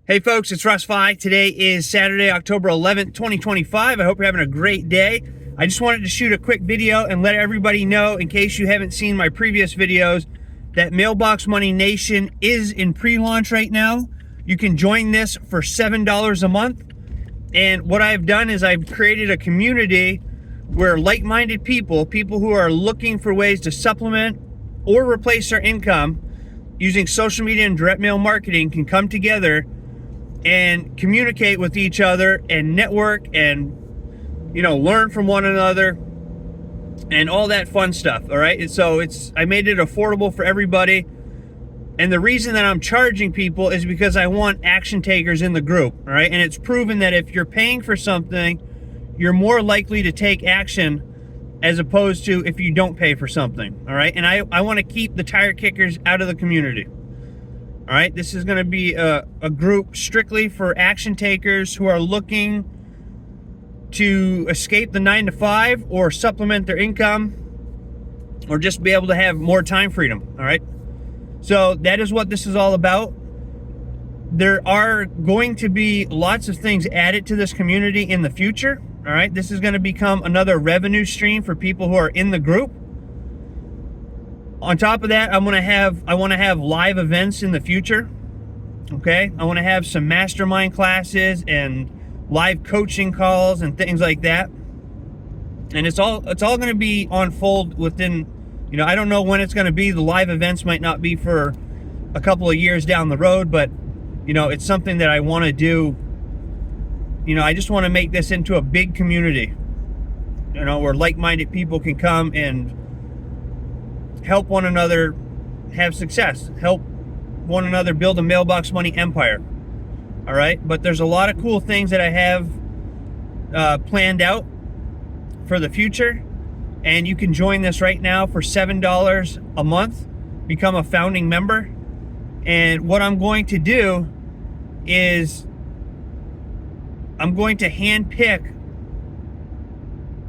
Hey folks, it's Russ. Today is Saturday, October 11th, 2025. I hope you're having a great day. I just wanted to shoot a quick video and let everybody know, in case you haven't seen my previous videos, that Mailbox Money Nation is in pre-launch right now. You can join this for $7 a month. And what I've done is I've created a community where like-minded people who are looking for ways to supplement or replace their income using social media and direct mail marketing can come together and communicate with each other and network and, learn from one another and all that fun stuff. All right. And so I made it affordable for everybody. And the reason that I'm charging people is because I want action takers in the group. All right. And it's proven that if you're paying for something, you're more likely to take action as opposed to if you don't pay for something. All right. And I want to keep the tire kickers out of the community. All right, this is going to be a group strictly for action takers who are looking to escape the 9-to-5 or supplement their income or just be able to have more time freedom. All right, so that is what this is all about. There are going to be lots of things added to this community in the future. All right, this is going to become another revenue stream for people who are in the group. On top of that, I want to have live events in the future. Okay, I want to have some mastermind classes and live coaching calls and things like that. And it's all going to be on fold within, I don't know when it's going to be. The live events might not be for a couple of years down the road, but it's something that I want to do. I just want to make this into a big community, where like-minded people can come and help one another have success, help one another build a Mailbox Money Empire. All right, but there's a lot of cool things that I have planned out for the future, and you can join this right now for $7 a month, become a founding member. And what I'm going to do is I'm going to handpick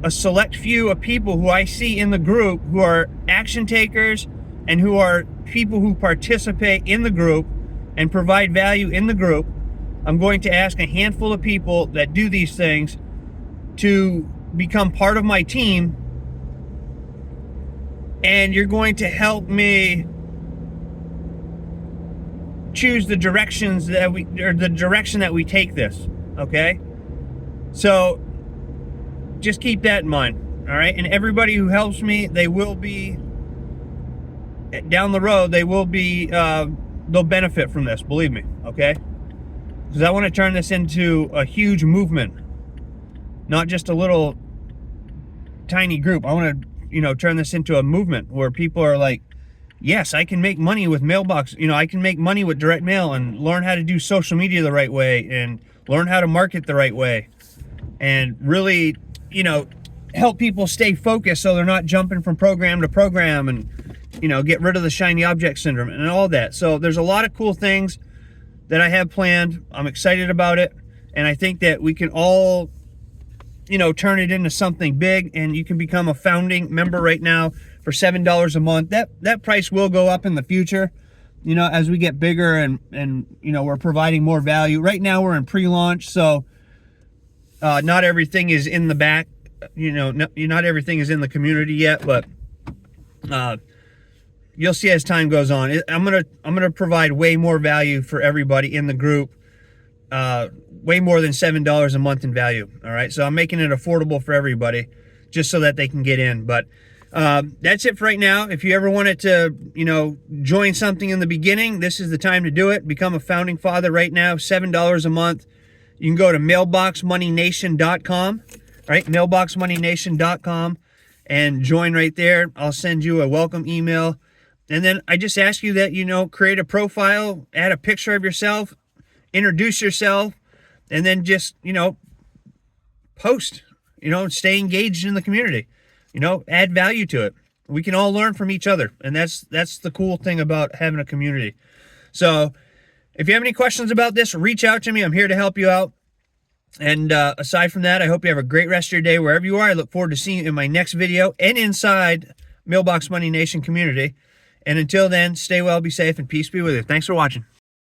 a select few of people who I see in the group who are action takers and who are people who participate in the group and provide value in the group. I'm going to ask a handful of people that do these things to become part of my team, and you're going to help me choose the direction that we take this. Okay, so just keep that in mind. All right, and everybody who helps me, they will be down the road, they'll benefit from this, believe me. Okay, because I want to turn this into a huge movement, not just a little tiny group. I want to turn this into a movement where people are like, yes, I can make money with mailbox, I can make money with direct mail and learn how to do social media the right way and learn how to market the right way and really help people stay focused so they're not jumping from program to program and, get rid of the shiny object syndrome and all that. So there's a lot of cool things that I have planned. I'm excited about it. And I think that we can all, turn it into something big, and you can become a founding member right now for $7 a month. That price will go up in the future, as we get bigger and we're providing more value. Right now we're in pre-launch. So not everything is in the back, not everything is in the community yet, but you'll see as time goes on. I'm gonna provide way more value for everybody in the group, way more than $7 a month in value. All right, so I'm making it affordable for everybody, just so that they can get in. But that's it for right now. If you ever wanted to, join something in the beginning, this is the time to do it. Become a founding father right now, $7 a month. You can go to mailboxmoneynation.com, right? Mailboxmoneynation.com and join right there. I'll send you a welcome email. And then I just ask you that, create a profile, add a picture of yourself, introduce yourself, and then just, post, stay engaged in the community, add value to it. We can all learn from each other. And that's the cool thing about having a community. So if you have any questions about this, reach out to me. I'm here to help you out. And aside from that, I hope you have a great rest of your day wherever you are. I look forward to seeing you in my next video and inside Mailbox Money Nation community. And until then, stay well, be safe, and peace be with you. Thanks for watching.